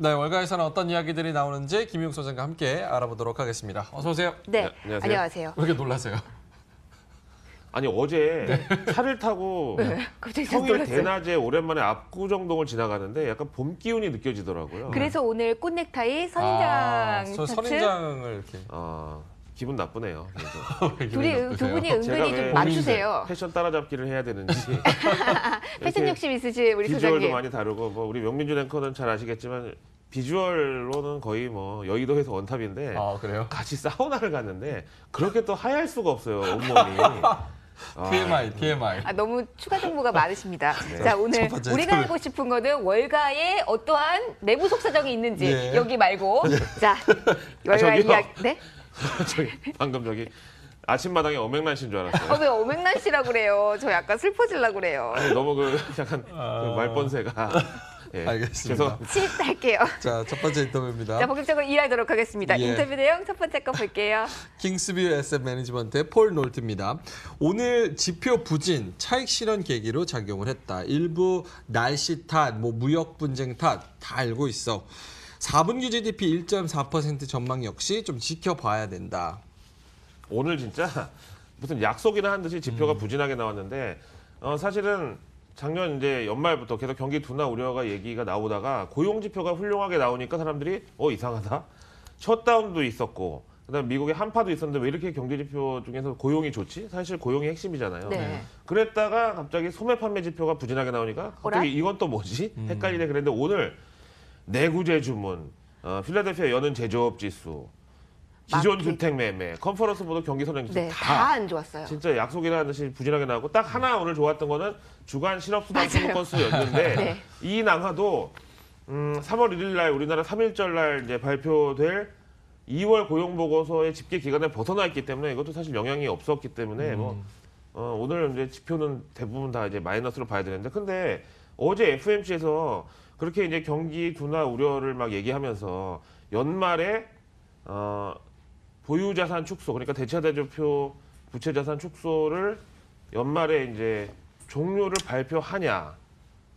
네, 월가에서는 어떤 이야기들이 나오는지 김용 소장과 함께 알아보도록 하겠습니다. 어서 오세요. 네, 네, 안녕하세요. 왜 이렇게 놀라세요? 아니 어제 차를 타고 갑자기 평일 놀랐어요. 대낮에 오랜만에 압구정동을 지나가는데 약간 봄 기운이 느껴지더라고요. 그래서 오늘 꽃넥타이 선인장 셔츠 선인장을 이렇게. 기분 나쁘네요. 그래서 두 분이 제가 은근히 왜 좀 맞추세요. 패션 따라잡기를 해야 되는지 패션 이렇게 욕심 있으신 우리 비주얼도 소장님. 많이 다르고 뭐 우리 명민준 앵커는 잘 아시겠지만 비주얼로는 거의 뭐 여의도에서 원탑인데 그래요? 같이 사우나를 갔는데 그렇게 또 하얄 수가 없어요 온몸이. TMI. 너무 추가 정보가 많으십니다. 네. 자, 오늘 첫 번째 우리가 알고 싶은 거는 월가에 어떠한 내부 속사정이 있는지 예. 여기 말고. 자, 월가 저기요. 이야기. 네? 방금 아침마당에 어맹란신 줄 알았어요. 왜 어맹란 씨라고 그래요? 저 약간 슬퍼지려고 그래요. 아니, 너무 약간 그 말본새가. 예, 알겠습니다. 치할게요. 자, 첫 번째 인터뷰입니다. 자, 본격적으로 일하도록 하겠습니다. 예. 인터뷰 내용 첫 번째 거 볼게요. 킹스뷰 에셋 매니지먼트의 폴 놀트입니다. 오늘 지표 부진, 차익 실현 계기로 작용을 했다. 일부 날씨 탓, 무역 분쟁 탓 다 알고 있어. 4분기 GDP 1.4% 전망 역시 좀 지켜봐야 된다. 오늘 진짜 무슨 약속이나 한 듯이 지표가 부진하게 나왔는데 사실은 작년 이제 연말부터 계속 경기 둔화 우려가 얘기가 나오다가 고용 지표가 훌륭하게 나오니까 사람들이 이상하다. 셧다운도 있었고 그다음 미국의 한파도 있었는데 왜 이렇게 경제 지표 중에서 고용이 좋지? 사실 고용이 핵심이잖아요. 네. 그랬다가 갑자기 소매 판매 지표가 부진하게 나오니까 갑자기 어라? 이건 또 뭐지? 헷갈리네 그랬는데 오늘 내구재 주문, 필라델피아 여는 제조업 지수, 기존 마켓. 주택 매매, 컨퍼런스 보도 경기 선행 지수 네, 다 다 안 좋았어요. 진짜 약속이라는 듯이 부진하게 나오고 딱 하나 오늘 좋았던 거는 주간 실업수당 청구 건수였는데 네. 이 남아도 3월 1일 날 우리나라 3.1절 날 이제 발표될 2월 고용 보고서의 집계 기간에 벗어나 있기 때문에 이것도 사실 영향이 없었기 때문에 오늘 이제 지표는 대부분 다 이제 마이너스로 봐야 되는데 근데 어제 FOMC에서 그렇게 이제 경기 둔화 우려를 막 얘기하면서 연말에 보유자산 축소, 그러니까 대차대조표 부채자산 축소를 연말에 이제 종료를 발표하냐,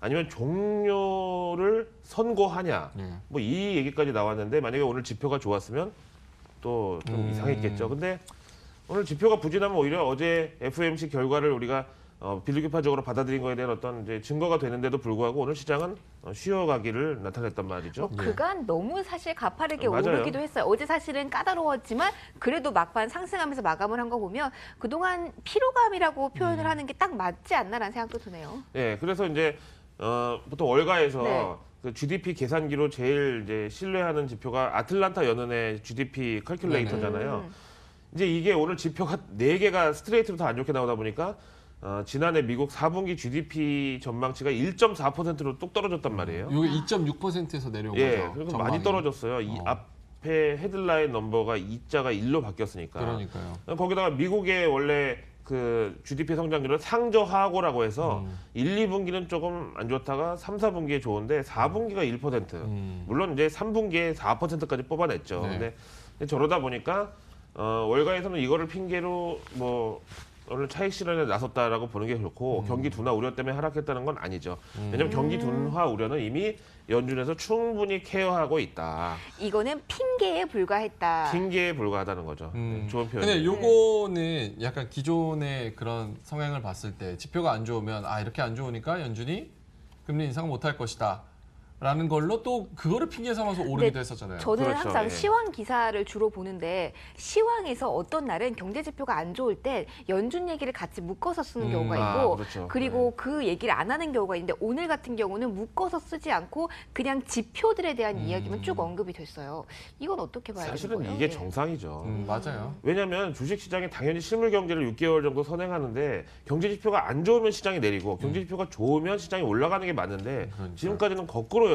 아니면 종료를 선고하냐, 뭐 이 얘기까지 나왔는데 만약에 오늘 지표가 좋았으면 또 좀 이상했겠죠. 근데 오늘 지표가 부진하면 오히려 어제 FOMC 결과를 우리가 비례교파적으로 받아들인 거에 대한 어떤 이제 증거가 되는데도 불구하고 오늘 시장은 쉬어가기를 나타냈단 말이죠. 그간 너무 사실 가파르게 맞아요. 오르기도 했어요. 어제 사실은 까다로웠지만 그래도 막판 상승하면서 마감을 한 거 보면 그동안 피로감이라고 표현을 하는 게 딱 맞지 않나라는 생각도 드네요. 네, 그래서 이제 보통 월가에서 네. 그 GDP 계산기로 제일 이제 신뢰하는 지표가 아틀란타 연은의 GDP 컬큘레이터잖아요. 이제 이게 오늘 지표가 4개가 스트레이트로 다 안 좋게 나오다 보니까 지난해 미국 4분기 GDP 전망치가 1.4%로 뚝 떨어졌단 말이에요. 이게 2.6%에서 내려온 예, 거죠. 그리고 전망이. 많이 떨어졌어요. 이 앞에 헤드라인 넘버가 2자가 1로 바뀌었으니까. 그러니까요. 거기다가 미국의 원래 그 GDP 성장률은 상저하고라고 해서 1, 2분기는 조금 안 좋다가 3, 4분기에 좋은데 4분기가 1%. 물론 이제 3분기에 4%까지 뽑아냈죠. 네. 근데 저러다 보니까 월가에서는 이거를 핑계로 뭐 오늘 차익 실현에 나섰다라고 보는 게 좋고 경기 둔화 우려 때문에 하락했다는 건 아니죠. 왜냐하면 경기 둔화 우려는 이미 연준에서 충분히 케어하고 있다. 이거는 핑계에 불과했다. 핑계에 불과하다는 거죠. 네, 좋은 표현. 근데 요거는 약간 기존의 그런 성향을 봤을 때 지표가 안 좋으면 이렇게 안 좋으니까 연준이 금리 인상 못할 것이다. 라는 걸로 또 그거를 핑계 삼아서 오르기도 했었잖아요. 저는 그렇죠, 항상 예. 시황 기사를 주로 보는데 시황에서 어떤 날은 경제 지표가 안 좋을 때 연준 얘기를 같이 묶어서 쓰는 경우가 있고 그렇죠. 그리고 그 얘기를 안 하는 경우가 있는데 오늘 같은 경우는 묶어서 쓰지 않고 그냥 지표들에 대한 이야기만 쭉 언급이 됐어요. 이건 어떻게 봐야 되는 사실은 거예요? 이게 예. 정상이죠. 맞아요. 왜냐하면 주식시장이 당연히 실물 경제를 6개월 정도 선행하는데 경제 지표가 안 좋으면 시장이 내리고 경제 지표가 좋으면 시장이 올라가는 게 맞는데 그러니까요. 지금까지는 거꾸로였잖아요.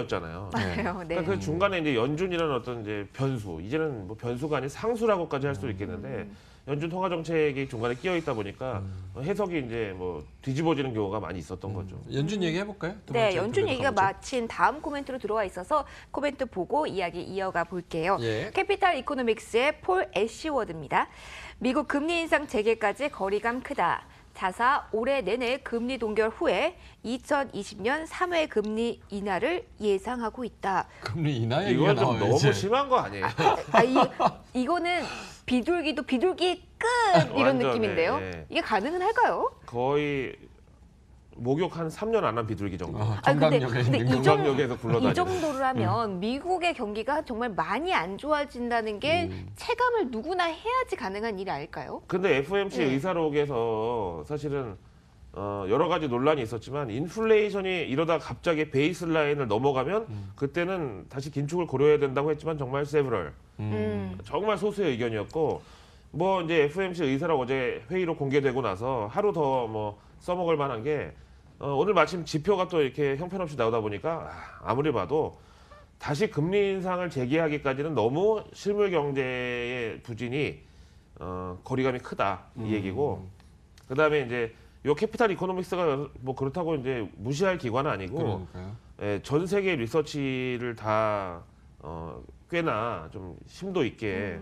맞아요. 네. 그러니까 그 중간에 이제 연준이라는 어떤 이제 변수, 이제는 뭐 변수가 아닌 상수라고까지 할 수도 있겠는데 연준 통화 정책이 중간에 끼어 있다 보니까 해석이 이제 뭐 뒤집어지는 경우가 많이 있었던 거죠. 연준 얘기 해볼까요? 두 네, 번째 연준 인터뷰로 얘기가 가보죠. 마침 다음 코멘트로 들어와 있어서 코멘트 보고 이야기 이어가 볼게요. 예. 캐피탈 이코노믹스의 폴 애쉬워드입니다. 미국 금리 인상 재개까지 거리감 크다. 자사 올해 내내 금리 동결 후에 2020년 3회 금리 인하를 예상하고 있다. 금리 인하 얘기가 이건 좀 나와요. 너무 이제. 심한 거 아니에요? 이거는 비둘기도 비둘기 끝 이런 완전, 느낌인데요. 네. 이게 가능은 할까요? 거의 목욕 한 3년 안 한 비둘기 정도. 정강역에 근데 있는 이 거. 정- 정강역에서 굴러다니는. 이 정도로 하면 미국의 경기가 정말 많이 안 좋아진다는 게 체감을 누구나 해야지 가능한 일이 아닐까요? 근데 FOMC 네. 의사록에서 사실은 여러 가지 논란이 있었지만 인플레이션이 이러다 갑자기 베이스라인을 넘어가면 그때는 다시 긴축을 고려해야 된다고 했지만 정말 세브럴 정말 소수의 의견이었고 뭐 이제 FOMC 의사록 어제 회의로 공개되고 나서 하루 더 뭐 써먹을 만한 게 오늘 마침 지표가 또 이렇게 형편없이 나오다 보니까 아무리 봐도 다시 금리 인상을 재개하기까지는 너무 실물 경제의 부진이 거리감이 크다 이 얘기고 그다음에 이제 요 캐피탈 이코노믹스가 뭐 그렇다고 이제 무시할 기관은 아니고 그러니까요. 예, 전 세계 리서치를 다 꽤나 좀 심도 있게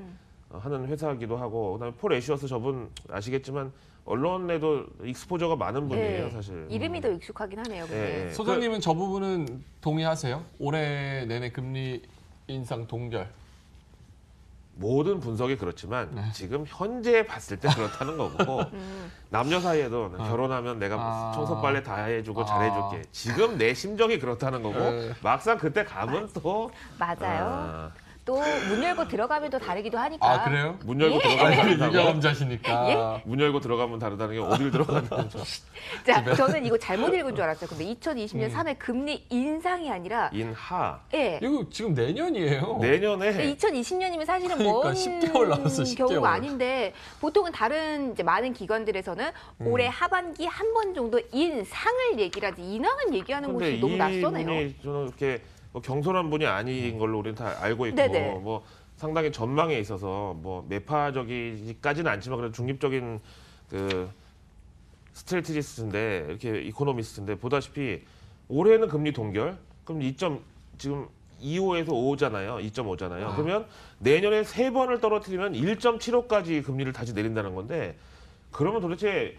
하는 회사이기도 하고 그다음에 폴 애쉬워스 저분 아시겠지만 언론에도 익스포저가 많은 분이에요 네. 사실. 이름이 더 익숙하긴 하네요. 근데. 예. 소장님은 저 부분은 동의하세요? 올해 내내 금리 인상 동결. 모든 분석이 그렇지만 네. 지금 현재 봤을 때 그렇다는 거고 남녀 사이에도 결혼하면 내가 아. 청소 빨래 다 해주고 아. 잘해줄게 지금 내 심정이 그렇다는 거고 네. 막상 그때 가면 또 맞아요. 또 문 열고 들어가면 또 다르기도 하니까. 아 그래요? 문 열고 예. 들어가면 다르다고 유경험자시니까. 문 열고 들어가면 다르다는 게 어딜 들어가는지 자, 저는 이거 잘못 읽은 줄 알았어요. 근데 2020년 음. 3회 금리 인상이 아니라 인하 예. 이거 지금 내년이에요. 내년에 2020년이면 사실은 그러니까 먼 10개월 남았어, 10개월. 경우가 아닌데 보통은 다른 이제 많은 기관들에서는 올해 하반기 한 번 정도 인상을 얘기를 하지 인하는 얘기하는 근데 곳이 너무 낯서네요. 이분이 저는 이렇게 뭐 경솔한 분이 아닌 걸로 우리는 다 알고 있고 네네. 뭐 상당히 전망에 있어서 뭐 매파적이지까지는 않지만 그래도 중립적인 그 스트레티지스트인데 이렇게 이코노미스트인데 보다시피 올해는 금리 동결 그럼 2점 지금 2호에서 5잖아요. 2.5잖아요. 그러면 내년에 3번을 떨어뜨리면 1.75까지 금리를 다시 내린다는 건데 그러면 도대체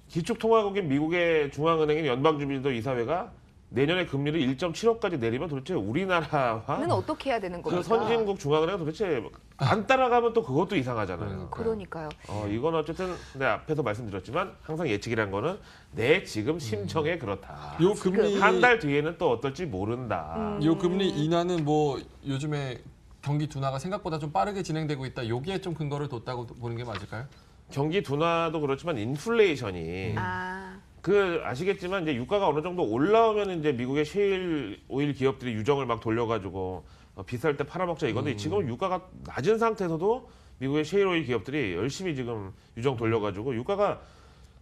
기축통화국인 미국의 중앙은행인 연방준비제도 이사회가 내년에 금리를 1.75까지 내리면 도대체 우리나라와 는 어떻게 해야 되는 그 겁니까? 선진국 중앙은행 도대체 안 따라가면 또 그것도 이상하잖아요. 그러니까요. 이건 어쨌든 내가 앞에서 말씀드렸지만 항상 예측이란 거는 내 지금 심정에 그렇다. 요 금리 한 달 뒤에는 또 어떨지 모른다. 요 금리 인하는 뭐 요즘에 경기 둔화가 생각보다 좀 빠르게 진행되고 있다. 여기에 좀 근거를 뒀다고 보는 게 맞을까요? 경기 둔화도 그렇지만 인플레이션이 아, 그 아시겠지만 이제 유가가 어느 정도 올라오면 이제 미국의 셰일 오일 기업들이 유정을 막 돌려가지고 비쌀 때 팔아먹자 이건데 지금 유가가 낮은 상태에서도 미국의 셰일 오일 기업들이 열심히 지금 유정 돌려가지고 유가가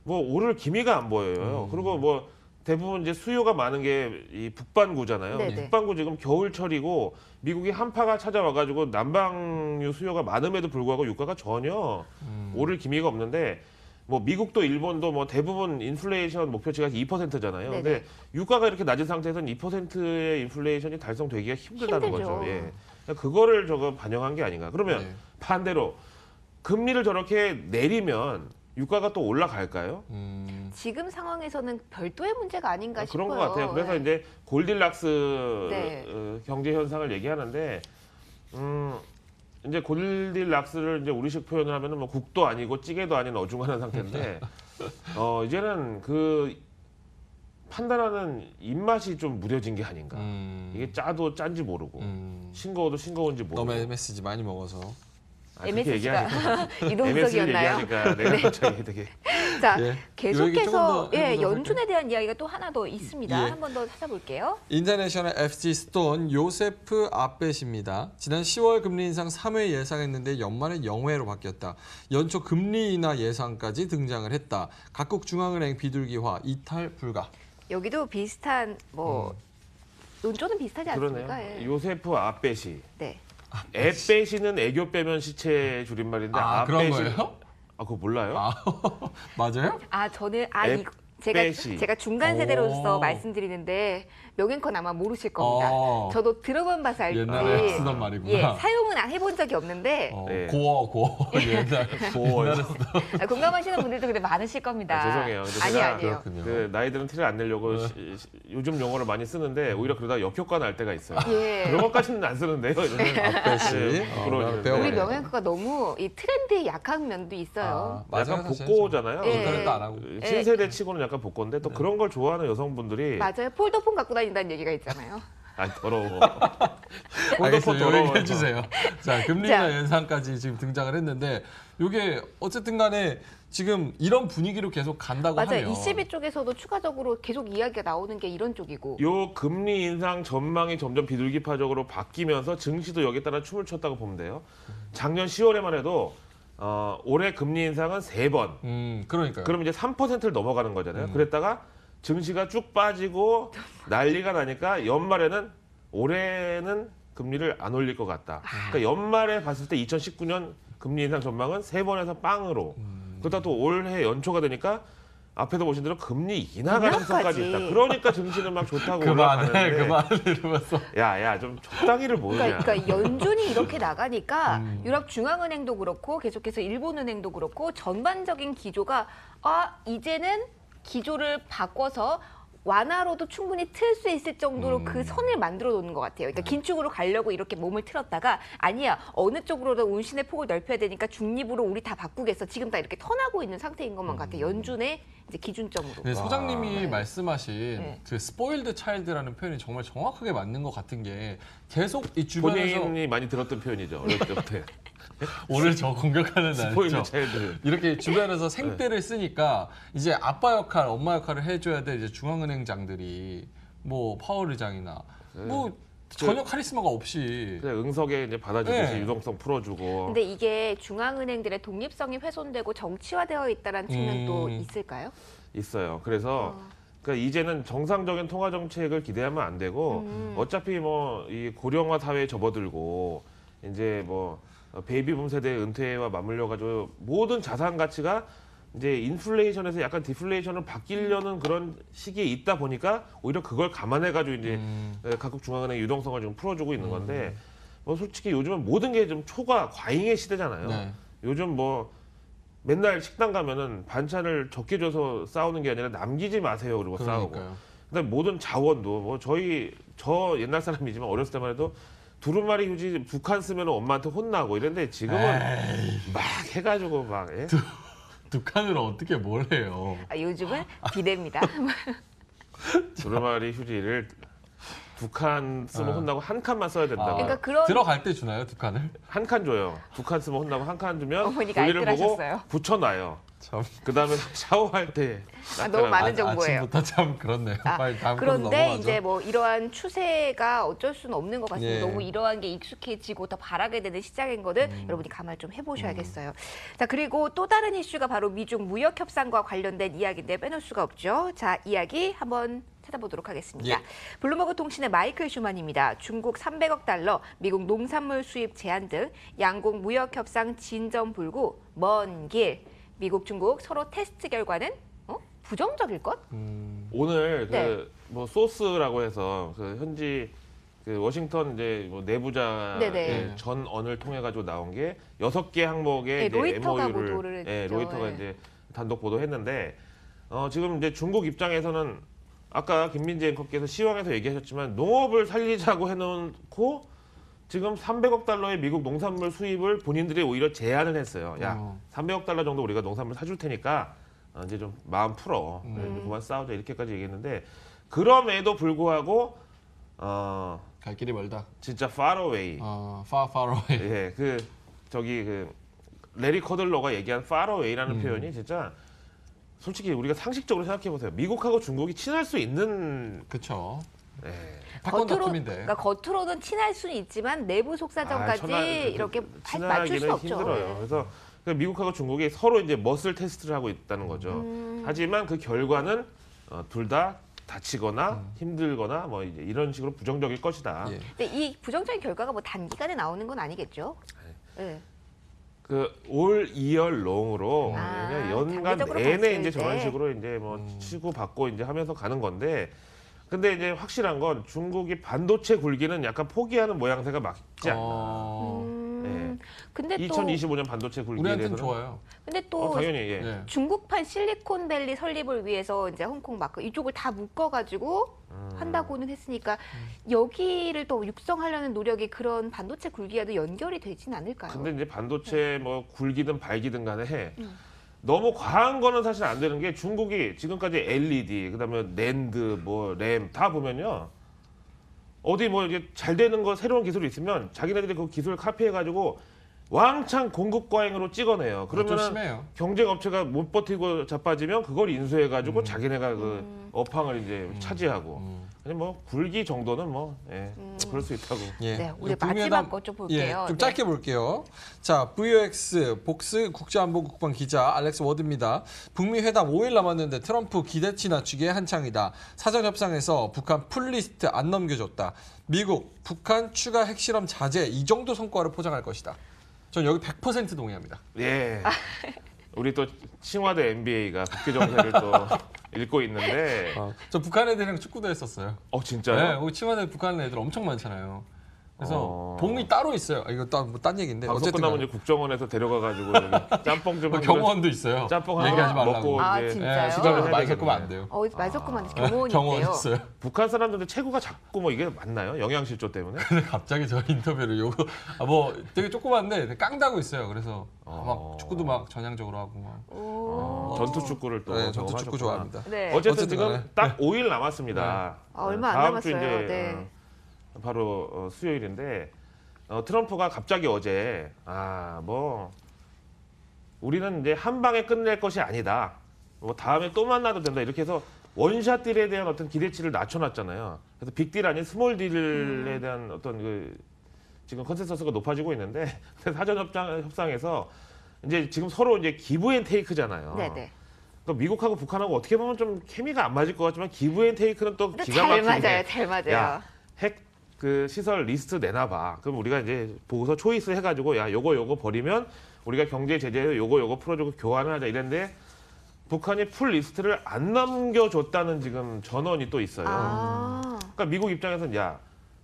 뭐 오를 기미가 안 보여요. 그리고 뭐 대부분 이제 수요가 많은 게 이 북반구잖아요. 네네. 북반구 지금 겨울철이고 미국이 한파가 찾아와가지고 난방유 수요가 많음에도 불구하고 유가가 전혀 오를 기미가 없는데 뭐 미국도 일본도 뭐 대부분 인플레이션 목표치가 2%잖아요. 네네. 근데 유가가 이렇게 낮은 상태에서는 2%의 인플레이션이 달성되기가 힘들다는 힘들죠. 거죠. 예. 그러니까 그거를 저거 반영한 게 아닌가. 그러면 네. 반대로 금리를 저렇게 내리면 유가가 또 올라갈까요? 지금 상황에서는 별도의 문제가 아닌가 그런 싶어요. 것 같아요. 그래서 네. 이제 골딜락스 네. 경제 현상을 얘기하는데 이제 골딜락스를 이제 우리식 표현을 하면은 뭐 국도 아니고 찌개도 아닌 어중간한 상태인데 이제는 그 판단하는 입맛이 좀 무뎌진 게 아닌가. 이게 짜도 짠지 모르고 싱거워도 싱거운지 모르고. 너무 MSG 많이 먹어서. 그렇게 얘기하니까 MSG가 MS를 이동석이었나요? 얘기하니까 내가 갑자기 되게 자, 예. 요 얘기 계속해서 조금 더 예, 해보도록 연준에 대한 이야기가 또 하나 더 있습니다. 예. 한 번 더 찾아볼게요. 인터내셔널 FT 스톤 요세프 아벳입니다. 지난 10월 금리 인상 3회 예상했는데 연말에 0회로 바뀌었다. 연초 금리 인하 예상까지 등장을 했다. 각국 중앙은행 비둘기화 이탈 불가. 여기도 비슷한 뭐 논조는 비슷하지 않습니까? 그러네요. 예. 요세프 아베시. 네. 애빼시는 애교 빼면 시체 줄임말인데 아, 그런 아베시- 거예요? 그거 몰라요? 아, 맞아요? 아, 저는 앱- 이거 제가 중간 세대로서 오. 말씀드리는데 명예컨 아마 모르실 겁니다. 어. 저도 들어본 바서 알지. 옛날에 쓰던 말이구나. 예, 사용은 해본 적이 없는데 네. 고어 옛날 고어요. 공감하시는 분들도 근데 많으실 겁니다. 죄송해요. 근데 아니 제가 아니에요. 그렇군요. 그 나이들은 티를 안 내려고 요즘 용어를 많이 쓰는데 오히려 그러다 역효과 날 때가 있어요. 예. 그런 것까지는 안 쓰는데요. 앞배시. 부끄러워지는데. 배워야 우리 네. 명예훼가 너무 이 트렌드에 약한 면도 있어요. 맞아요, 약간 사실. 복고잖아요. 예. 인터넷도 안 하고. 신세대 치고는 약간 복고인데 또 그런 걸 좋아하는 여성분들이 맞아요. 폴더폰 갖고 다닌다는 얘기가 있잖아요. 아 더러워. 알겠어요. 더러워요. 얘기해 주세요. 자, 금리나 연산까지 지금 등장을 했는데 이게 어쨌든 간에 지금 이런 분위기로 계속 간다고 맞아요. 하면 22 쪽에서도 추가적으로 계속 이야기가 나오는 게 이런 쪽이고. 요 금리 인상 전망이 점점 비둘기파적으로 바뀌면서 증시도 여기에 따라 춤을 췄다고 보면 돼요. 작년 10월에만 해도 올해 금리 인상은 3번. 그러니까요. 그럼 이제 3%를 넘어가는 거잖아요. 그랬다가 증시가 쭉 빠지고 난리가 나니까 연말에는 올해는 금리를 안 올릴 것 같다. 그러니까 연말에 봤을 때 2019년 금리 인상 전망은 3번에서 빵으로. 그러다 또 올해 연초가 되니까 앞에도 보신 대로 금리 인하 가능성까지 있다. 그러니까 증시는 막 좋다고 올라가는데 그만해 이러면서 야야 좀 적당히를 보느냐. 그러니까 연준이 이렇게 나가니까 유럽 중앙은행도 그렇고 계속해서 일본은행도 그렇고 전반적인 기조가 이제는 기조를 바꿔서 완화로도 충분히 틀 수 있을 정도로 그 선을 만들어 놓는 것 같아요. 그러니까 긴축으로 가려고 이렇게 몸을 틀었다가 아니야 어느 쪽으로든 운신의 폭을 넓혀야 되니까 중립으로 우리 다 바꾸겠어. 지금 다 이렇게 턴하고 있는 상태인 것만 같아요. 연준의 이제 기준점으로. 네, 소장님이 네. 말씀하신 네. 그 스포일드 차일드라는 표현이 정말 정확하게 맞는 것 같은 게 계속 이 주변에서 본인이 많이 들었던 표현이죠. 어렸을 때부터. 오늘 저 공격하는 스포일드 날이죠. 차일드. 이렇게 주변에서 생떼를 쓰니까 이제 아빠 역할, 엄마 역할을 해줘야 될 이제 중앙은행장들이 뭐 파월 의장이나 뭐 전혀 카리스마가 없이 그냥 응석에 이제 받아주듯이 네. 유동성 풀어주고. 근데 이게 중앙은행들의 독립성이 훼손되고 정치화되어 있다는 측면도 음. 있을까요? 있어요. 그래서 그러니까 이제는 정상적인 통화 정책을 기대하면 안 되고 어차피 뭐 이 고령화 사회에 접어들고 이제 뭐 베이비붐 세대 은퇴와 맞물려 가지고 모든 자산 가치가 이제 인플레이션에서 약간 디플레이션으로 바뀌려는 그런 시기에 있다 보니까 오히려 그걸 감안해 가지고 이제 각국 중앙은행 유동성을 좀 풀어주고 있는 건데 뭐 솔직히 요즘은 모든 게 좀 초과 과잉의 시대잖아요. 네. 요즘 뭐 맨날 식당 가면은 반찬을 적게 줘서 싸우는 게 아니라 남기지 마세요 그러고 싸우고. 그러니까요. 그다음에 모든 자원도 뭐 저 옛날 사람이지만 어렸을 때만 해도 두루마리 휴지 2칸 쓰면 엄마한테 혼나고 이랬는데 지금은 막 해가지고 막 예? 두 칸으로 어떻게 뭘 해요? 요즘은 비대입니다. 두루마리 휴지를 2칸 쓰면 혼나고 1칸만 써야 된다고. 그러니까 그런 들어갈 때 주나요, 두 칸을? 1칸 줘요. 2칸 쓰면 혼나고 1칸 주면 어머니가 볼일을 보고 알뜰하셨어요. 붙여놔요. 참. 그다음에 샤워할 때 너무 많은 정보예요. 아침부터 참 그렇네요. 빨리 다음 걸로 그런데 넘어가죠. 이제 뭐 이러한 추세가 어쩔 수는 없는 것 같습니다. 예. 너무 이러한 게 익숙해지고 더 바라게 되는 시장인 거는 여러분이 감안 좀 해보셔야겠어요. 자, 그리고 또 다른 이슈가 바로 미중 무역 협상과 관련된 이야기인데 빼놓을 수가 없죠. 자, 이야기 한번 찾아보도록 하겠습니다. 예. 블룸버그 통신의 마이클 슈만입니다. 중국 300억 달러, 미국 농산물 수입 제한 등 양국 무역 협상 진전 불구 먼 길. 미국, 중국 서로 테스트 결과는 부정적일 것? 오늘 네. 그 뭐 소스라고 해서 그 현지 그 워싱턴 이제 뭐 내부자의 네네. 전언을 통해 가지고 나온 게 6개 항목의 네, 이제 로이터가 MOU를 보도를 했죠. 로이터가 예. 이제 단독 보도했는데 지금 이제 중국 입장에서는 아까 김민재 앵커께서 시황에서 얘기하셨지만 농업을 살리자고 해놓고 지금 300억 달러의 미국 농산물 수입을 본인들이 오히려 제한을 했어요. 야, 300억 달러 정도 우리가 농산물 사줄 테니까 이제 좀 마음 풀어. 그만 싸우자 이렇게까지 얘기했는데 그럼에도 불구하고 갈 길이 멀다. 진짜 far away. far away. 예, 그 저기 그 레리 커들러가 얘기한 far away라는 표현이 진짜 솔직히 우리가 상식적으로 생각해 보세요. 미국하고 중국이 친할 수 있는 그렇죠. 예. 패권다툼인데. 그러니까 겉으로는 친할 수는 있지만 내부 속사정까지 이렇게 맞출 수 친하기는 없죠. 힘들어요. 그래서 그 미국하고 중국이 서로 이제 멋을 테스트를 하고 있다는 거죠. 하지만 그 결과는 둘 다 다치거나 힘들거나 뭐 이제 이런 식으로 부정적일 것이다. 예. 근데 이 부정적인 결과가 뭐 단기간에 나오는 건 아니겠죠? 네. 그 올 2월 롱으로 아, 그냥 연간 장기적으로 내내 봤을 이제 저런 때. 식으로 이제 뭐 치고 받고 이제 하면서 가는 건데, 근데 이제 확실한 건 중국이 반도체 굴기는 약간 포기하는 모양새가 맞지 않나. 근데 또 2025년 반도체 굴기에 우리한테는 대해서는 좋아요. 근데 또 당연히 예. 네. 중국판 실리콘밸리 설립을 위해서 이제 홍콩 마크 이쪽을 다 묶어가지고 한다고는 했으니까 여기를 더 육성하려는 노력이 그런 반도체 굴기와도 연결이 되진 않을까요? 근데 이제 반도체 뭐 굴기든 발기든 간에 해. 너무 과한 거는 사실 안 되는 게, 중국이 지금까지 LED, 그다음에 낸드, 뭐 램 다 보면요. 어디 뭐 이제 잘 되는 거 새로운 기술이 있으면 자기네들이 그 기술을 카피해가지고 왕창 공급 과잉으로 찍어내요. 좀 그러면 심해요. 경쟁 업체가 못 버티고 자빠지면 그걸 인수해가지고 자기네가 그 업황을 이제 차지하고. 그냥 뭐 굴기 정도는 뭐 예, 그럴 수 있다고. 예. 네, 우리 북미 마지막 회담- 거 좀 볼게요. 예, 좀 네. 짧게 볼게요. 자, VOX 복스 국제안보국방 기자 알렉스 워드입니다. 북미 회담 5일 남았는데 트럼프 기대치 낮추기에 한창이다. 사전 협상에서 북한 풀리스트 안 넘겨줬다. 미국 북한 추가 핵실험 자제, 이 정도 성과를 포장할 것이다. 전 여기 100% 동의합니다. 예. 우리 또 칭화대 MBA가 국제 정세를 또 읽고 있는데. 저 북한 애들이랑 축구도 했었어요. 진짜요? 네, 우리 치마대 북한 애들 엄청 많잖아요. 그래서 봉이 따로 있어요. 이거 딴 얘기인데 방송 어쨌든 끝나면 간에. 이제 국정원에서 데려가가지고 여기 짬뽕 좀 뭐 한 그릇, 경호원도 있어요. 짬뽕 한 얘기하지 그릇 말라고. 먹고 아, 이제 진짜요? 시간을 해야 말 되겠네. 섞으면 안 돼요. 말 섞으면 경호원이 경호원 있대요. 있어요. 북한 사람들한테 체구가 작고 뭐 이게 맞나요? 영양실조 때문에? 근데 갑자기 저 인터뷰를 요거 뭐 되게 조그만데 깡다고 있어요. 그래서 막 축구도 막 전향적으로 하고 막. 오. 전투 축구를 또 네, 전투 축구 경험하셨구나. 좋아합니다. 네. 어쨌든 어쨌든 지금 간에. 딱 5일 남았습니다. 아, 얼마 안 다음 주 남았어요. 이제 네. 바로 수요일인데, 트럼프가 갑자기 어제 뭐 우리는 이제 한 방에 끝낼 것이 아니다. 뭐 다음에 또 만나도 된다. 이렇게 해서 원샷 딜에 대한 어떤 기대치를 낮춰놨잖아요. 그래서 빅딜 아닌 스몰 딜에 대한 어떤 그 지금 컨센서스가 높아지고 있는데, 사전 협상에서 이제 지금 서로 이제 기브 앤 테이크잖아요. 네네. 그러니까 미국하고 북한하고 어떻게 보면 좀 케미가 안 맞을 것 같지만 기브 앤 테이크는 또 근데 기가 잘 막히게. 맞아요. 잘 맞아요. 야, 핵 그 시설 리스트 내놔봐. 그럼 우리가 이제 보고서 초이스 해가지고 야 요거 버리면 우리가 경제 제재로 요거 풀어주고 교환을 하자 이랬는데, 북한이 풀 리스트를 안 남겨줬다는 지금 전언이 또 있어요. 아. 그러니까 미국 입장에서는 야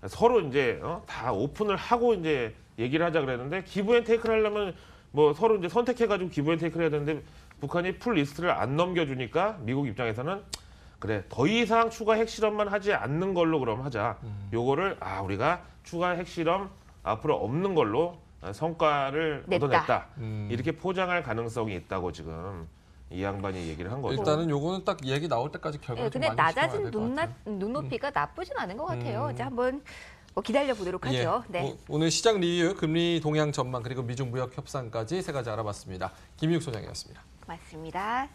서로 이제 다 오픈을 하고 이제 얘기를 하자 그랬는데, 기브 앤 테이크를 하려면 뭐 서로 이제 선택해가지고 기브 앤 테이크를 해야 되는데, 북한이 풀 리스트를 안 넘겨주니까 미국 입장에서는 그래 더 이상 추가 핵실험만 하지 않는 걸로 그럼 하자. 요거를 우리가 추가 핵실험 앞으로 없는 걸로 성과를 냈다. 얻어냈다. 이렇게 포장할 가능성이 있다고 지금 이 양반이 얘기를 한 거죠. 일단은 요거는 딱 얘기 나올 때까지 결과를 네, 좀 근데 많이 낮아진 지켜봐야 될것 같아요. 눈높이가 나쁘진 않은 것 같아요. 이제 한번 뭐 기다려 보도록 하죠. 예. 네. 오늘 시장 리뷰, 금리 동향 전망, 그리고 미중 무역 협상까지 세 가지 알아봤습니다. 김희욱 소장이었습니다. 고맙습니다.